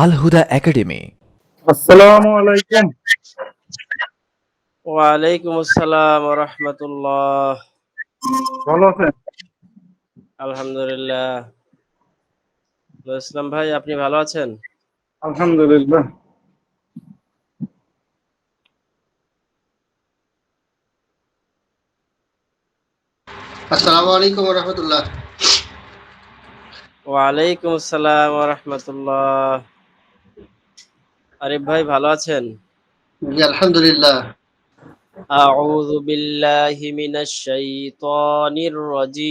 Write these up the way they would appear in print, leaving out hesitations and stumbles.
আল Huda academy. আসসালামু আলাইকুম। ওয়ালাইকুম আসসালাম ওয়া রাহমাতুল্লাহ। ভালো আছেন? আলহামদুলিল্লাহ। ইসলাম ভাই, আপনি ভালো আছেন? আলহামদুলিল্লাহ। আসসালামু আলাইকুম রহমতুল্লাহ। ওয়ালাইকুম আসসালাম ওয়া রাহমাতুল্লাহ। আরিফ ভাই, ভালো আছেন? জি আলহামদুলিল্লাহ। আউযু বিল্লাহি মিনাশ শাইতানির রাজীম।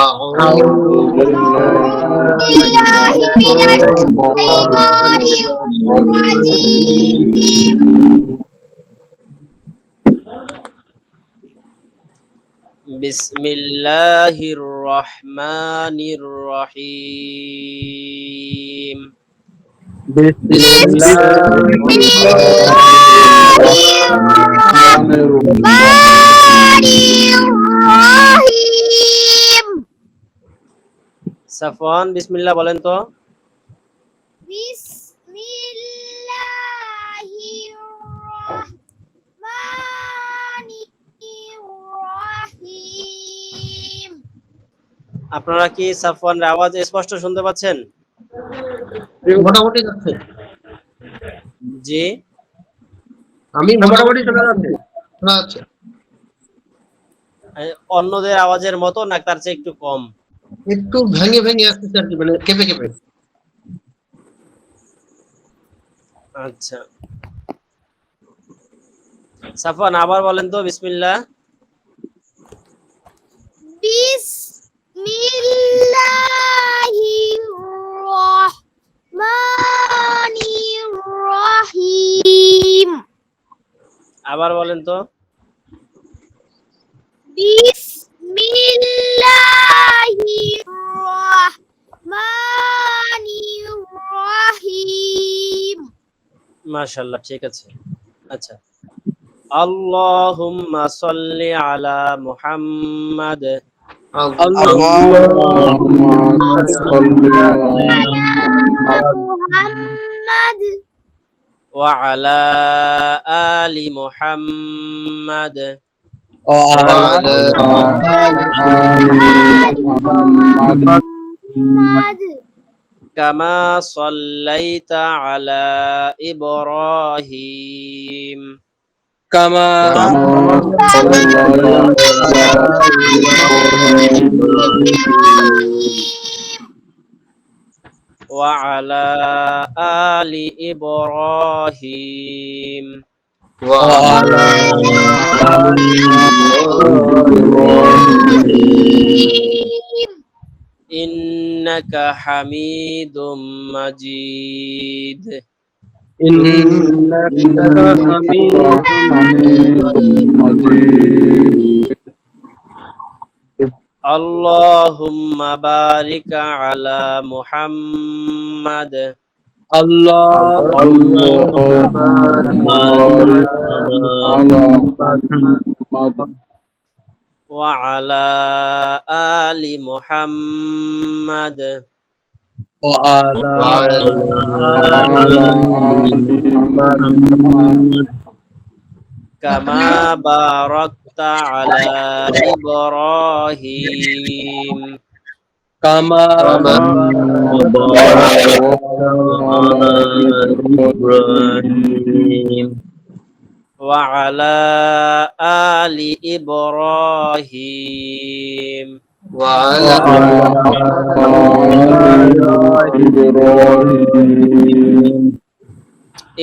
আউযু বিসমিল্লাহির রহমানির রহিম। সাফওয়ান, বিসমিল্লাহ বলেন তো। আপনারা কি সাফওয়ানের আওয়াজ স্পষ্ট শুনতে পাচ্ছেন? মোটামুটি যাচ্ছে। জি, আমি মোটামুটি শোনা যাচ্ছে। শোনা যাচ্ছে। অন্যদের আওয়াজের মতো না তার চেয়ে একটু কম? একটু ভেঙে ভেঙে আসতেছে আর কি, মানে কেঁপে কেঁপে। আচ্ছা, সাফওয়ান আবার বলেন তো বিসমিল্লাহ। বিসমিল্লাহিররহমানিররহিম। আবার বলেন তো। বিসমিল্লাহিররহমানিররহিম। মাশাআল্লাহ, ঠিক আছে। আচ্ছা, আল্লাহুম্মা সাল্লি আলা মুহাম্মাদ আল্লাহুম্মা সাল্লি আলা মুহাম্মাদ ওয়া আলা আলি মুহাম্মাদ وعلى মুহাম্মাদ কামা সাল্লাইতা আলা ইব্রাহিম كما ওয়া আলা আলি ইব্রাহিম وعلى ইন্নাকা হামিদুম মাজিদ। إنك حميد مجيد আল্লাহুম্মা বারিক আলা মুহাম্মাদ اللهم بارك على محمد ওয়া আলা আলি মুহাম্মাদ وعلى কামা বারাকতা আলা ইব্রাহিম كما ওয়া আলা আলি ইব্রাহিম وعلى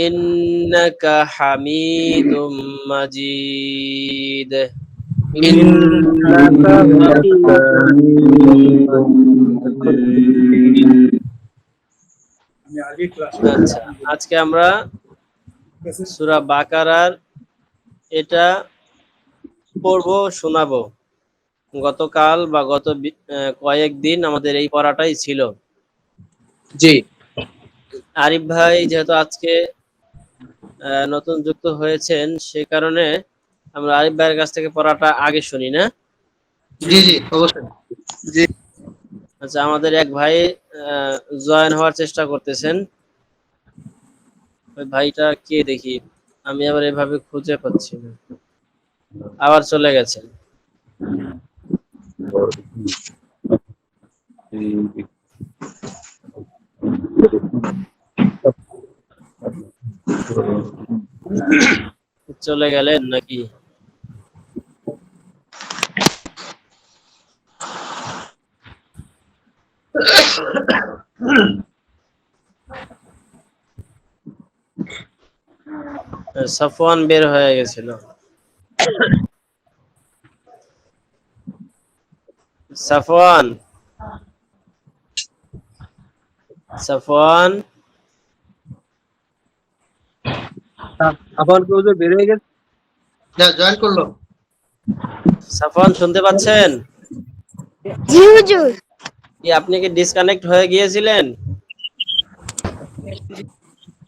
ইন্নাকা হামিদুম মাজিদ। আচ্ছা, আজকে আমরা সূরা বাকারার এটা পড়বো, শোনাবো। গতকাল বা গত কয়েকদিন আমাদের এই পড়াটাই ছিল। জি আরিফ ভাই যেহেতু আজকে নতুন যুক্ত হয়েছেন, সে কারণে আমরা আরিফ ভাইয়ের কাছ থেকে পড়াটা আগে শুনি না? জি জি অবশ্যই। আচ্ছা, আমাদের এক ভাই জয়েন হওয়ার চেষ্টা করতেছেন। ওই ভাইটা কে দেখি, আমি আবার এভাবে খুঁজে পাচ্ছি না, আবার চলে গেছে। চলে গেলেন নাকি? সাফওয়ান বের হয়ে গেছিল। সাফওয়ান, সাফওয়ান, আবার কেউ যে বের হয়ে গেছে, না জয়েন করলো। সাফওয়ান শুনতে পাচ্ছেন? জি হুজুর। কি আপনি কি ডিসকানেক্ট হয়ে গিয়েছিলেন?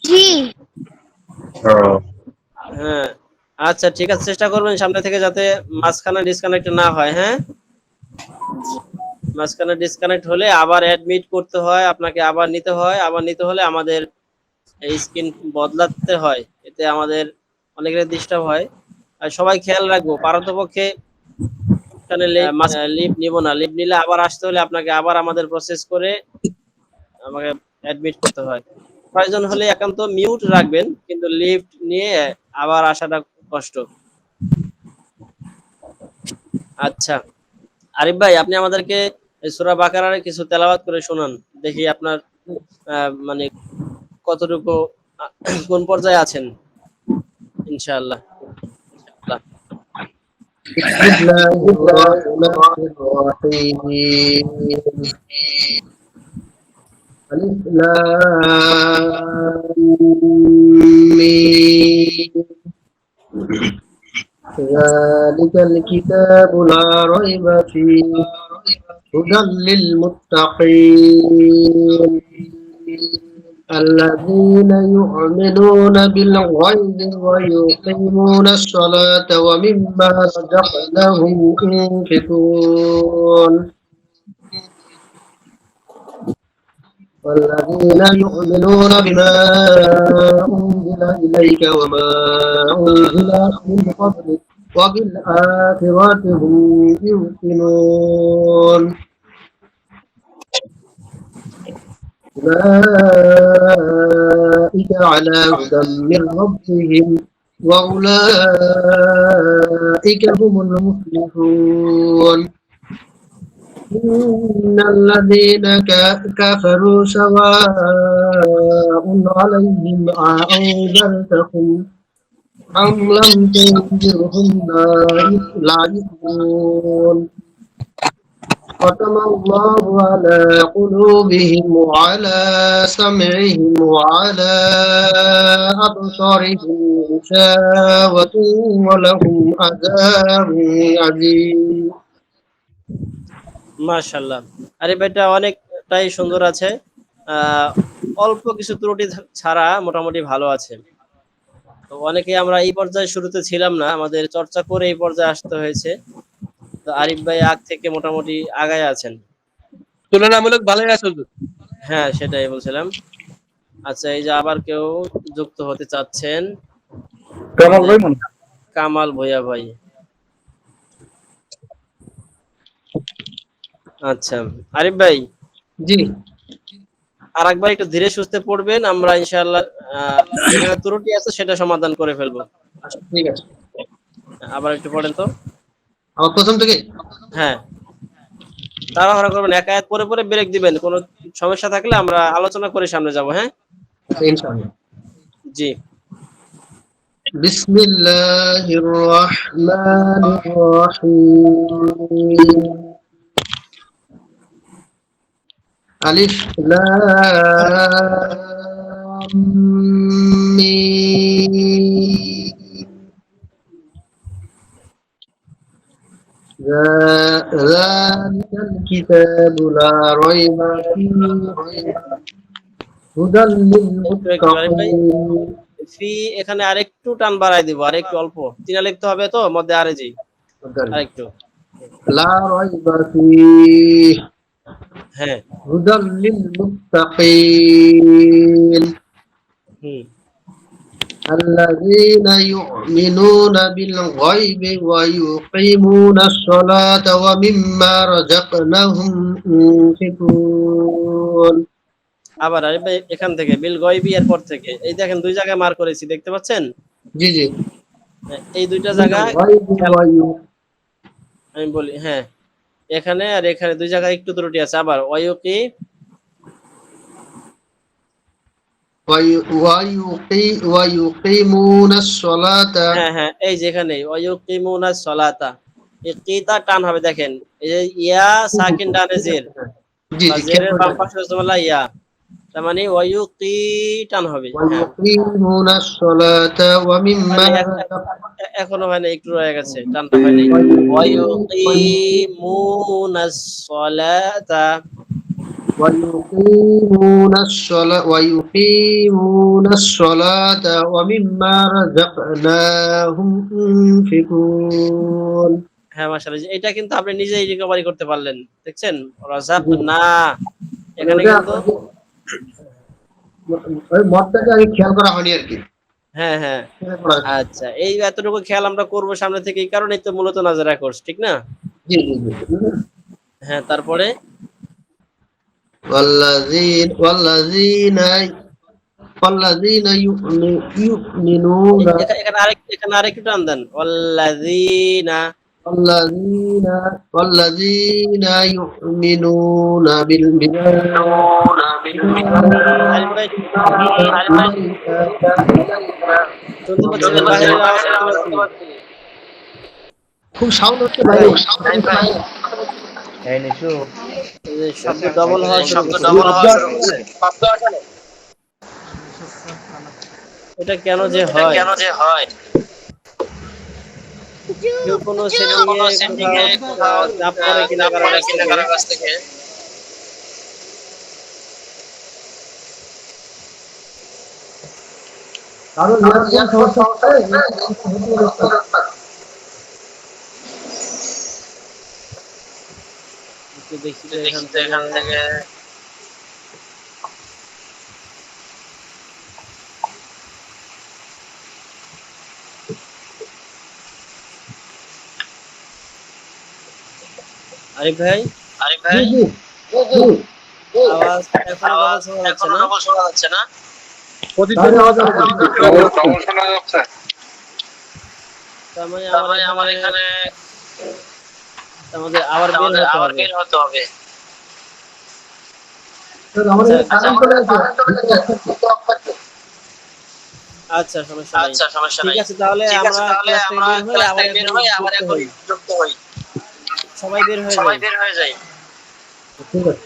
জি। হ্যাঁ, আচ্ছা ঠিক আছে, চেষ্টা করবেন সামনে থেকে যাতে মাঝখানে ডিসকানেক্ট না হয়। হ্যাঁ, মাঝখানে ডিসকানেক্ট হলে আবার অ্যাডমিট করতে হয় আপনাকে, আবার নিতে হয়, আবার নিতে হলে আমাদের এই স্ক্রিন বদলাতে হয়, এতে আমাদের অনেকের ডিস্টার্ব হয়। আর সবাই খেয়াল রাখবো, পারতপক্ষে এখানে লিভ নিব না, লিভ নিলে আবার আসতে হলে আপনাকে আবার আমাদের প্রসেস করে আমাকে অ্যাডমিট করতে হয়। প্রয়োজন হলে একান্ত মিউট রাখবেন, কিন্তু লিফট নিয়ে আবার আসাটা কষ্ট। আচ্ছা আরিফ ভাই, আপনি আমাদেরকে সূরা বাকারার কিছু তেলাওয়াত করে শোনান, দেখি আপনার মানে কতটুকু কোন পর্যায়ে আছেন। ইনশাআল্লাহ। بسم الله الرحمن الرحيم. ألف لام ميم. ذلك الكتاب لا ريب فيه هدى للمتقين الذين يؤمنون بالغيب ويقيمون الصلاة ومما رزقناهم ينفقون والذين يؤمنون بما أنزل إليك وما أنزل من قبلك وبالآخرة هم يوقنون أولئك على هدى من ربهم وأولئك هم المفلحون إن الذين كفروا سواء عليهم أأنذرتهم أم لم تنذرهم لا يؤمنون ختم الله على قلوبهم وعلى سمعهم وعلى أبصارهم غشاوة ولهم عذاب عظيم মাশাআল্লাহ, আরে বেটা অনেকটাই সুন্দর আছে, অল্প কিছু ত্রুটি ছাড়া মোটামুটি ভালো আছে। তো অনেকে আমরা এই পর্যায়ে শুরুতে ছিলাম না, আমাদের চর্চা করে এই পর্যায়ে আসতে হয়েছে। তো আরিফ ভাই আগ থেকে মোটামুটি আগায় আছেন, তুলনামূলক ভালোই আছে। হ্যাঁ সেটাই বলছিলাম। আচ্ছা, এই যে আবার কেউ যুক্ত হতে চাচ্ছেন, কামাল ভুঁইয়া ভাই। আচ্ছা আরিফ ভাই, জি আর একবার একটু ধীরে সুস্থে পড়বেন, আমরা ইনশাআল্লাহ যেখানে ত্রুটি আছে সেটা সমাধান করে ফেলবো। ঠিক আছে, আবার একটু পড়েন তো। আমার প্রথম থেকে। হ্যাঁ, তাড়াহুড়া করবেন, এক আয়াত পরে পরে ব্রেক দিবেন, কোনো সমস্যা থাকলে আমরা আলোচনা করে সামনে যাব। হ্যাঁ ইনশাআল্লাহ। জি। বিসমিল্লাহির রহমানির রহিম। আলিফ লাম মিম। ذلك الكتاب لا ريب فيه هدى للمتقين ফি এখানে আরেকটু টান বাড়াই দিব, আরেকটু অল্প তিনা লিখতে হবে তো মধ্যে, আরে জি আরেকটু। لا ريب فيه হ্যাঁ। হুদাল লিল মুত্তাকিন হুম। الذين يؤمنون بالغيب ويقيمون الصلاة ومما رزقناهم ينفقون আবার আরিফ ভাই এখান থেকে বিল গয়বি এর পর থেকে এই দেখেন দুই জায়গায় মার করেছি, দেখতে পাচ্ছেন? জি জি হ্যাঁ, এই দুইটা জায়গা بالغيب আমি বলি, হ্যাঁ এখানে আর এখানে দুই জায়গায় একটু ত্রুটি আছে। আবার ওয়ায়ুকি, ويقيمون الصلاة হ্যাঁ হ্যাঁ এই যেখানে ওয়ায়ুকিমুনাস সালাতা, এই কিতা টান হবে দেখেন, এই যে ইয়া সাকিন ডানে জের, জি বা জি জেরের বাম পাশে জবলা ইয়া, তার মানে ওয়ায়ুকি টান হবে। হ্যাঁ ويقيمون الصلاة ومما হয়নি, رزقناهم এখনো হয়নি, একটু রয়ে গেছে, টানটা হয়নি। ওয়ায়ুকিমুনাস সালাতা, ويقيمون الصلاة ومما رزقناهم ينفقون হ্যাঁ মাশাআল্লাহ, এটা কিন্তু আপনি নিজেই রিকভারি করতে পারলেন, দেখছেন? রাজাক না, এখানে কিন্তু ওই মতটাকে আমি খেয়াল করা হয়নি আর কি হ্যাঁ হ্যাঁ। আচ্ছা, এই এতটুকু খেয়াল আমরা করবো সামনে থেকে, এই কারণেই তো মূলত নাজারা কোর্স, ঠিক না? জি জি জি হ্যাঁ, তারপরে والذين يؤمنون এখানে আরেকটু টান দেন, ওয়াল্লাযীনা। والذين والذين يؤمنون আরিফ ভাই শুনতে পাচ্ছি না, বাহিরের আওয়াজ শুনতে পাচ্ছি। খুব সাউন্ড হচ্ছে ভাই, ভাই এই যে শব্দ ডবল হওয়া শুরু করছে। এটা কেন যে হয়? কেউ কোনো সেটিং এ কোথাও চাপ পড়ে কিনা কারো কাছ থেকে? কারণ এরকম সমস্যা একটু দেখি তো এখান থেকে। আরিফ ভাই, জি জি আওয়াজ এখনো ডবল শোনা যাচ্ছে না? তার মানে আমার এখানে আমাদের আবার বের হতে হবে। আচ্ছা, সমস্যা নাই। ঠিক আছে, তাহলে আমরা ক্লাস থেকে বের হই, আবার এখন যুক্ত হই। সবাই বের হয়ে যাই। ঠিক আছে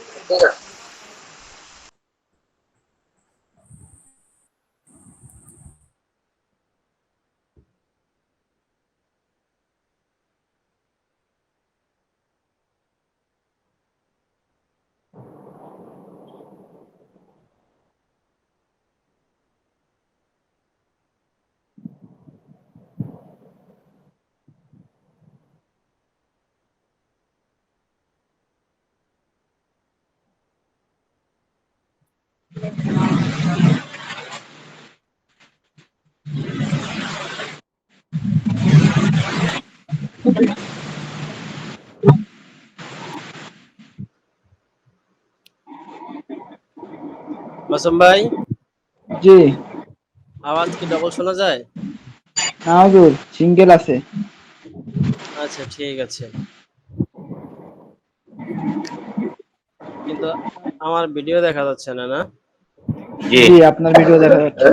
মাসুম ভাই, জি আওয়াজ কি ডবল শোনা যায়? না হুজুর, সিঙ্গেল আছে। আচ্ছা ঠিক আছে, কিন্তু আমার ভিডিও দেখা যাচ্ছে না, না? জি আপনার ভিডিও দেখা যাচ্ছে।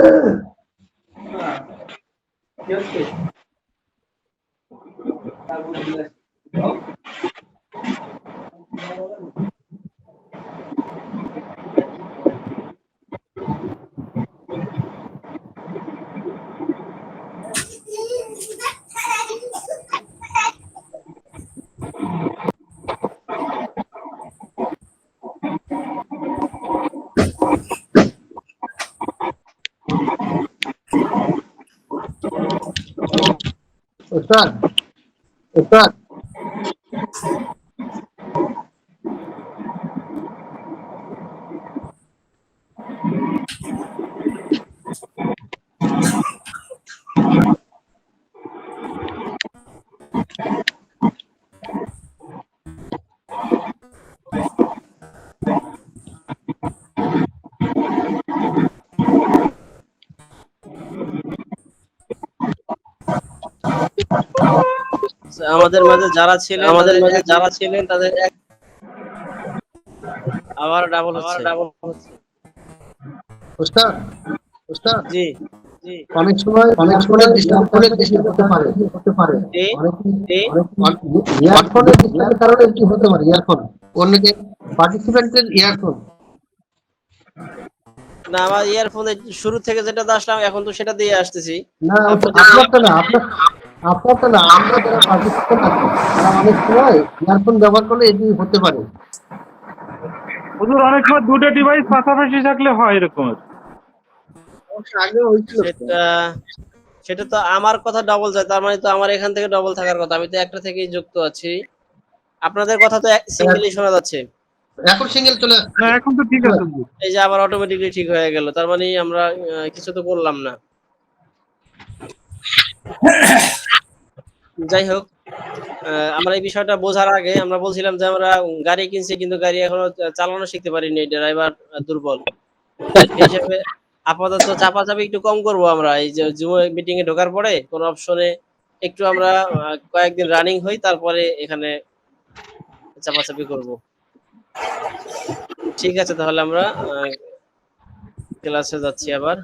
উস্তাদ উস্তাদ আমাদের মাঝে যারা ছিলেন তাদের আবার ডাবল হচ্ছে। ওস্তাদ ওস্তাদ জি জি অনেক সময় ডিস্টার্ব হতে পারে জি ইয়ারফোনের ডিস্টার্বের কারণে কি হতে পারে? ইয়ারফোন অন্যকে পার্টিসিপেন্টের ইয়ারফোন না, আমার ইয়ারফোনে শুরু থেকে যেটা আসলাম এখন তো সেটা দিয়ে আসতেছি। না, আপনারটা না আমরা যারা পার্টিসিপেন্ট আছি তারা অনেক সময় ইয়ারফোন ব্যবহার করলে এটি হতে পারে। হুজুর অনেক সময় দুটো ডিভাইস পাশাপাশি থাকলে হয় এরকম। আগে হয়েছিল সেটা তো আমার কথা ডবল যায়, তার মানে তো আমার এখান থেকে ডবল থাকার কথা, আমি তো একটা থেকেই যুক্ত আছি। আপনাদের কথা তো সিঙ্গেলই শোনা যাচ্ছে। এখন সিঙ্গেল চলে আসছে। না এখন তো ঠিক আছে হুজুর। এই যে আবার অটোমেটিকলি ঠিক হয়ে গেল, তার মানে আমরা কিছু তো করলাম না। যাই হোক, আমরা এই বিষয়টা বোঝার আগে আমরা বলছিলাম যে আমরা গাড়ি কিনছি কিন্তু গাড়ি এখনো চালানো শিখতে পারিনি, ড্রাইভার দুর্বল। সেই হিসেবে আপাতত চাপাচাপি একটু কম করব আমরা। এই যে জুম মিটিং এ ঢোকার পরে কোন অপশনে একটু আমরা কয়েকদিন রানিং হই, তারপরে এখানে চাপাচাপি করব। ঠিক আছে, তাহলে আমরা ক্লাসে যাচ্ছি আবার।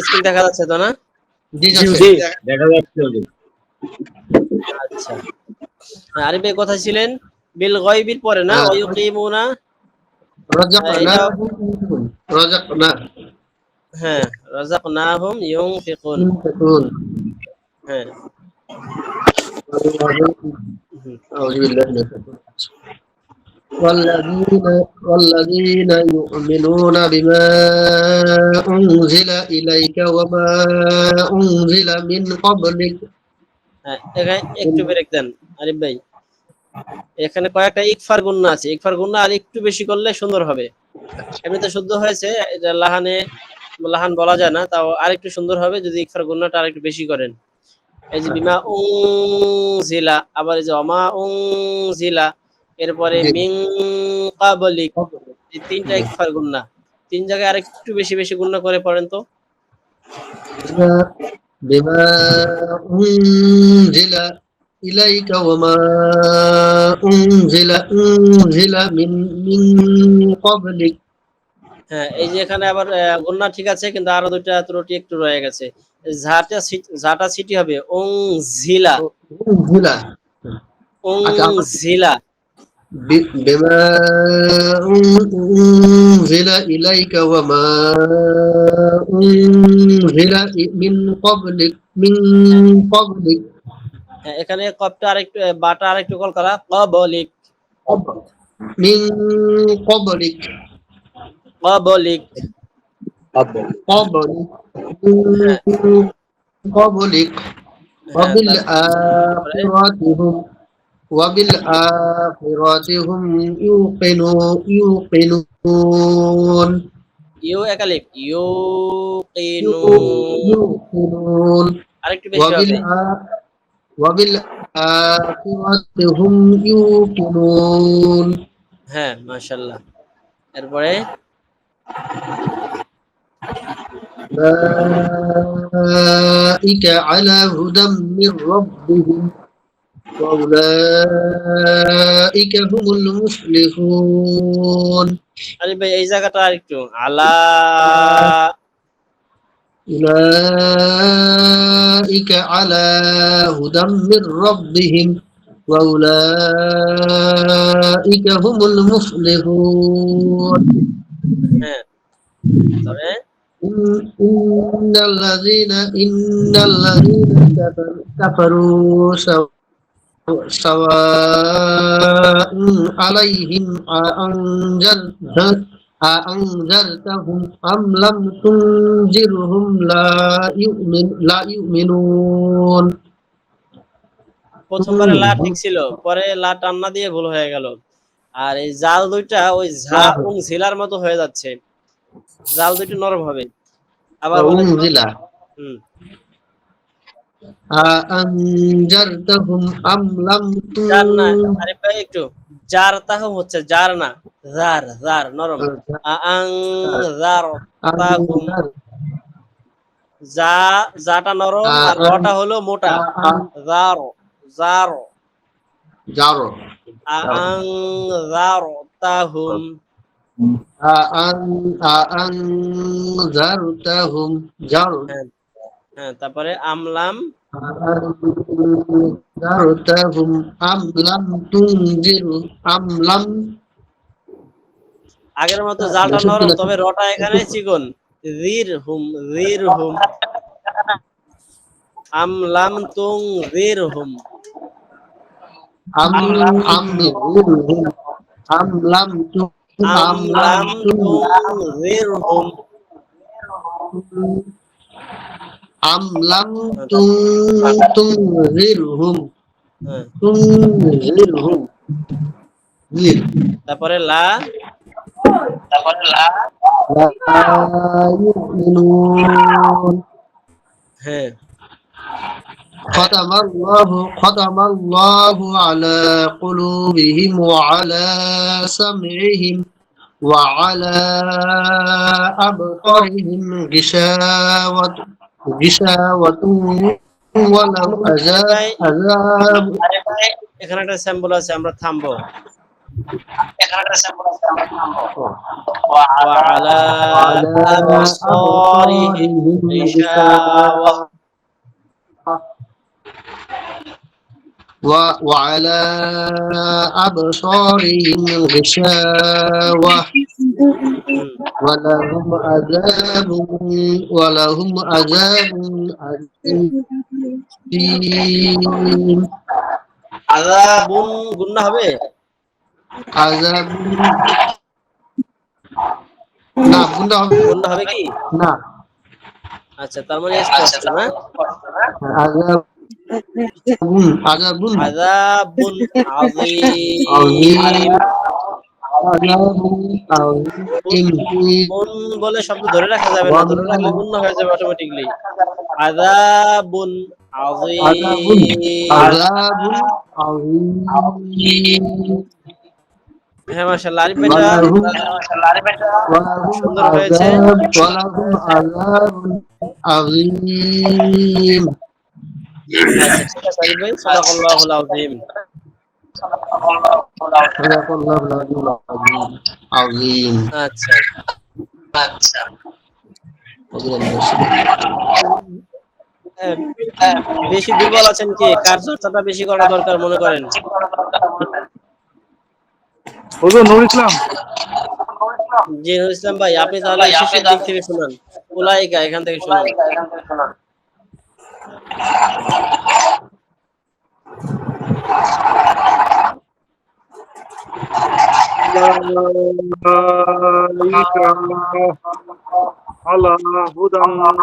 স্ক্রিন দেখা যাচ্ছে তো না? জি দেখা যাচ্ছে। আচ্ছা, আরিফ ভাই কোথায় ছিলেন? বিল গায়বির পরে না, ওয়ায়ুকিমুনা। রাযাকনা হ্যাঁ, রাযাকনাহুম ইউনফিকুন। হ্যাঁ والذين يؤمنون بما أنزل إليك وما أنزل من قبلك। এখানে একটু ব্রেক দেন আরিফ ভাই, এখানে কয়েকটা ইকফার গুন্না আছে, ইকফার গুন্না আর একটু বেশি করলে সুন্দর হবে। এমনিতে শুদ্ধ হয়েছে, এটা লাহান বলা যায় না, তাও আরেকটু সুন্দর হবে যদি ইকফার গুন্নাটা আরেকটু বেশি করেন। এই যে বিমা উনজিলা, আবার এই যে অমা উনজিলা, এরপরে মিন ক্বাবলিক, এই তিনটা ইকফার গুন্না। তিন জায়গায় আরেকটু বেশি বেশি গুন্না করে পড়েন তো। بما أنزل إليك وما أنزل من قبلك। হ্যাঁ, এই যে এখানে আবার গুন্না ঠিক আছে, কিন্তু আরো দুইটা ত্রুটি একটু রয়ে গেছে। ঝাটা সিটি হবে উনজিলা, উনজিলা। بما أنزل إليك وما أنزل من قبلك এখানে কপটা আরেকটু, বাটা আরেকটু কল করা, ক্বাবলিক من قبلك ক্বাবলিক। قبلك وبالآخرة هم يوقنون ইউ একালিক ইউকিনুন, আরেকটু বেশি হবে। وبالآخرة هم يوقنون। হ্যাঁ, মাশাআল্লাহ। এরপরে أولئك على هدى من ربهم وأولئك هم المفلحون। আরে ভাই এই জায়গাটা আরেকটু আলা, أولئك على هدى من ربهم وأولئك هم المفلحون. হ্যাঁ তবে إن الذين كفروا سواء عليهم أأنذرتهم أم لم تنذرهم لا يؤمنون। প্রথমবারে লা ঠিক ছিল, পরে লা টান্না দিয়ে ভুল হয়ে গেল। আর এই জাল দুইটা ওই ঝা ঝিলার মতো হয়ে যাচ্ছে, জাল দুইটা নরম হবে। আবার জিলা أأنذرتهم أم لم জান না, আরে ভাই একটু জার তাহুম হচ্ছে জার না, জার জার নরম। আং জার তাহুম, যা যাটা নরম আর রটা হলো মোটা। জার জার জারো আং জার তাহুম। আনজারতাহুম জারো হ্যাঁ হ্যাঁ, তারপরে আমলাম, আনজারতাহুম আম লাম তুনজিরু আম লাম আগের মতো জাটা নরম, তবে রটা এখানে চিকন। জির হুম, জির হুম, আমলাম তুং জির হুম, আম আম লিরহুম আম লাম তু আম লাম আমলাম তুং জির হুম। আম লাম তুনজিরহুম হ্যাঁ, তুনজিরহুম জির তারপরে লা, লা ইউমিনুন হ্যাঁ ختم الله على قلوبهم وعلى سمعهم وعلى أبصارهم غشاوة ولهم আরে ভাই, عذاب এখানে একটা স্যাম্পল আছে, আমরা থামবো। وعلى وعلى أبصارهم أبصارهم غشاوة وعلى أبصارهم غشاوة ولهم عذاب ولهم عذاب أليم আযাবুন গুন্না হবে? عذاب না গুণা হবে গুন্না হবে কি? না আচ্ছা, তার মানে স্পষ্ট না? আযাবুন আযাবুন আযীম। আযীম আযাবুন কোন বলে শব্দ ধরে রাখা যাবে না, ধরে রাখলে আযীম গুন্না হয়ে যাবে অটোমেটিকলি। আযাবুন আযাবুন আযীম। আযাবুন আযীম হ্যাঁ, মাশাআল্লাহ, আরিফ ভাইটা ওয়ালাহুম সুন্দর হয়েছে। ওয়ালাহুম আযাবুন আযীম আচ্ছা ঠিক আছে আরিফ ভাই, সাদাকাল্লাহুল আযীম। সাদাকাল্লাহুল আযীম আচ্ছা, হ্যাঁ, বেশি দুর্বল আছেন কি? কার চর্চাটা বেশি করা দরকার মনে করেন? হুজুর নুর ইসলাম। জি নুরুল ইসলাম ভাই, আপনি তাহলে শেষের দিক থেকে শুনান, উলাইকা এখান থেকে শুনান। أولئك على هدى من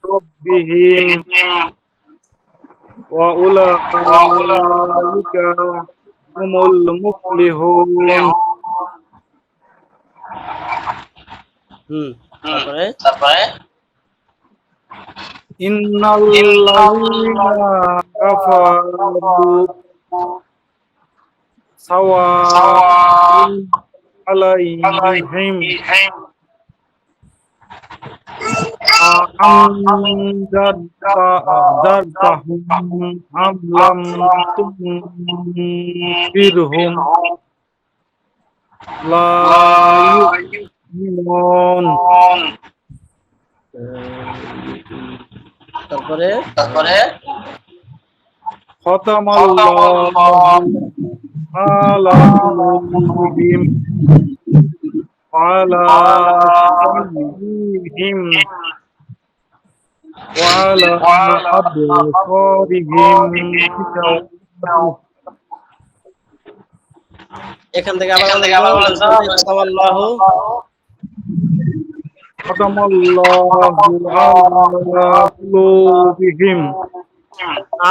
ربهم وأولئك هم المفلحون তারপরে إن الذين كفروا سواء عليهم أأنذرتهم أم لم تنذرهم لا يؤمنون তারপরে ختم الله على قلوبهم وعلى سمعهم وعلى أبصارهم غشاوة এখান থেকে আবার আল্লাহু ختم الله على قلوبهم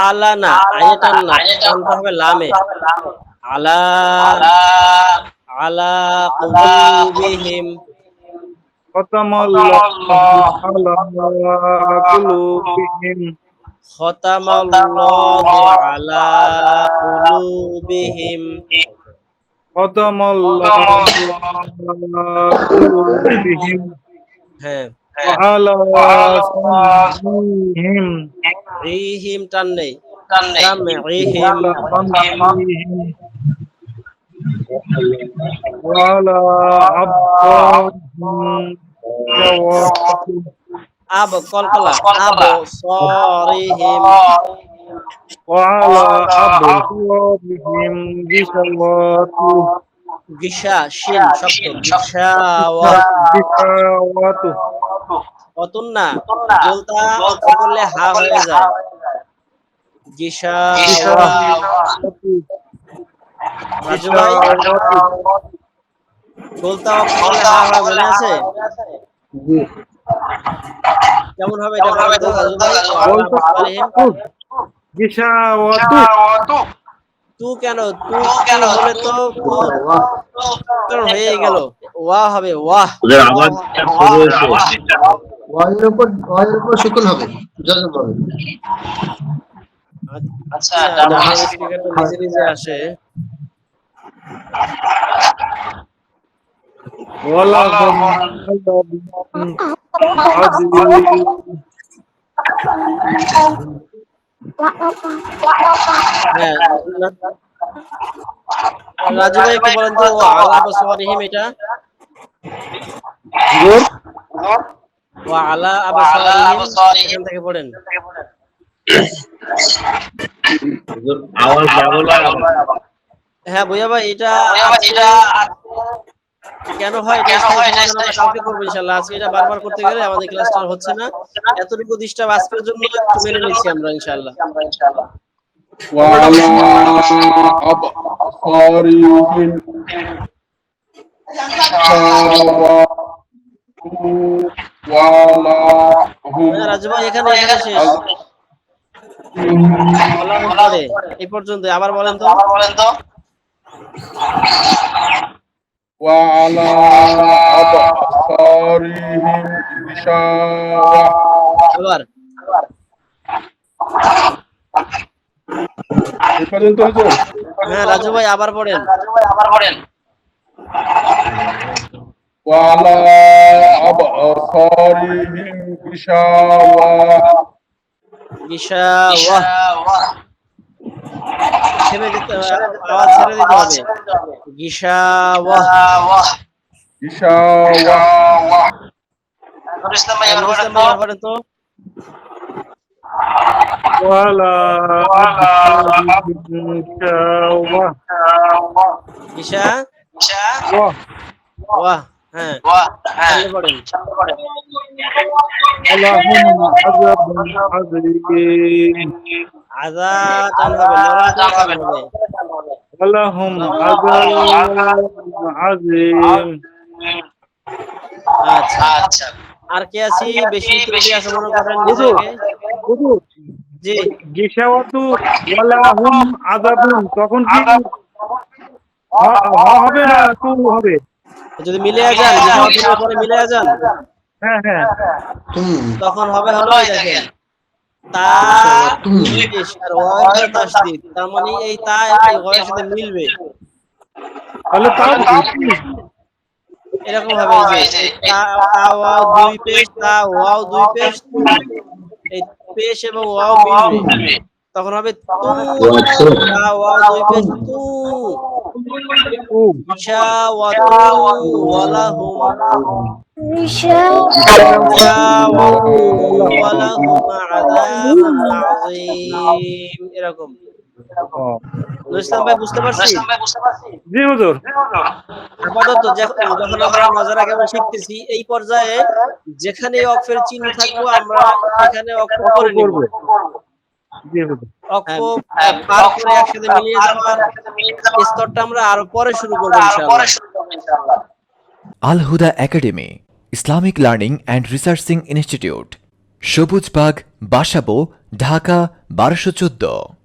আলা না, আয়াটান না, টানতে হবে লামে। আলা আলা কুলুবিহিম খতামাল্লাহু আলা কুলুবিহিম খতামাল্লাহু আলা কুলুবিহিম খতামাল্লাহু আলা কুলুবিহিম হ্যাঁ ওয়া আলা সামঈহিম রিহিম টান নেই ওয়া সামঈহিম আলা সামঈহিম ওয়া আলা আবসারিহিম গাওয়াতুহ আব কলকলা আব সরিহিম ওয়া আলা আবসারিহিম গিশাওয়াতুহ গিশা শিন শব্দ গিশাওয়া গিশাওয়াতুহ অতুন না বলতা অক্ষ করলে হা হয়ে যায় গিশাওয়া রাজু ভাই বলতা অক্ষ করলে হা হয় মনে আছে জি কেমন হবে এটা বলেন তো রাজু ভাই ওয়া আলা আবসারিহিম গিশাওয়াতুহ তু কেন তু হলে তো তু হয়ে গেল ওয়া হবে ওয়াহ ওদের আওয়াজ শুরু হয়েছে ওয়াইয়ের উপর সুকুন হবে জজম হবে আচ্ছা ডাবল স্পিকারটা নিজে নিজে আসে ওয়ালাহুম হ্যাঁ রাজু ভাই একটু বলেন তো ওয়া আলা আবসারিহিম এটা ওয়া আলা আবসারিহিম এখান থেকে পড়েন আওয়াজ ডাবল হ্যাঁ ভৈয়া ভাই এটা কেন হয় এটা আমরা কালকে করবো ইনশাআল্লাহ আজকে এটা বারবার করতে গেলে আমাদের ক্লাসটা হচ্ছে না এতটুকু ডিস্টার্ব আজকের জন্য একটু মেনে নিচ্ছি আমরা ইনশাআল্লাহ وعلى أبصارهم وعلى هم রাজু ভাই এখানে শেষ বলা পরে এই পর্যন্ত আবার বলেন তো وعلى أبصارهم غشاوة আবার এই পর্যন্ত হুজুর হ্যাঁ রাজু ভাই আবার পড়েন وعلى أبصارهم غشاوة গিশাওয়া ছেড়ে দিতে আওয়াজ ছেড়ে দিতে হবে গিশাওয়া غشاوة ইসলাম ভাই আবার পড়েন তো ওয়ালা গিশাওয়া গিশা ওয়া ওয়াহ হ্যাঁ তাহলে পড়েন আল্লাহুম আযাবুন আযীম আযা টান হবে নরম টান হবে আল্লাহুম আযাবুন আযীম আচ্ছা আর কে আছি বেশি ত্রুটি আছে মনে করেন নিজেকে হুজুর জি গিশাওয়াতু ওয়ালাহুম আযাবুন তখন কি হবে না তু হবে যদি মিলে যান গিশাওয়াতের পরে মিলে যান হ্যাঁ হ্যাঁ তখন হবে হলো দেখেন তা দুই পেশ আর ওয়াও তাসদীদ তার মানে এই তা এই ওয়াওয়ের সাথে মিলবে তাহলে তাও এরকম ভাবে এই যে তা ওয়াও দুই পেশ তা ওয়াও দুই পেশ এই পেশ এবং ওয়াও মিলবে তখন হবে তু তা ওয়াও দুই পেশ তু গিশাওয়াতু ওয়ালাহুম ওয়ালাহুম আযাবুন আযীম এরকম ইসলাম ভাই বুঝতে পারছি জি হুজুর আপাতত যখন আমরা নজরা কেমন শিখতেছি এই পর্যায়ে যেখানে অক্ষরের চিহ্ন থাকবো আমরা সেখানে অক্ষর করে নিব জি হুজুর অক্ষর পার করে একসাথে মিলিয়ে যাওয়ার স্তরটা আমরা আরো পরে শুরু করব ইনশাআল্লাহ Al Huda academy Islamic learning and researching institute Sabujbag Basabo Dhaka 1214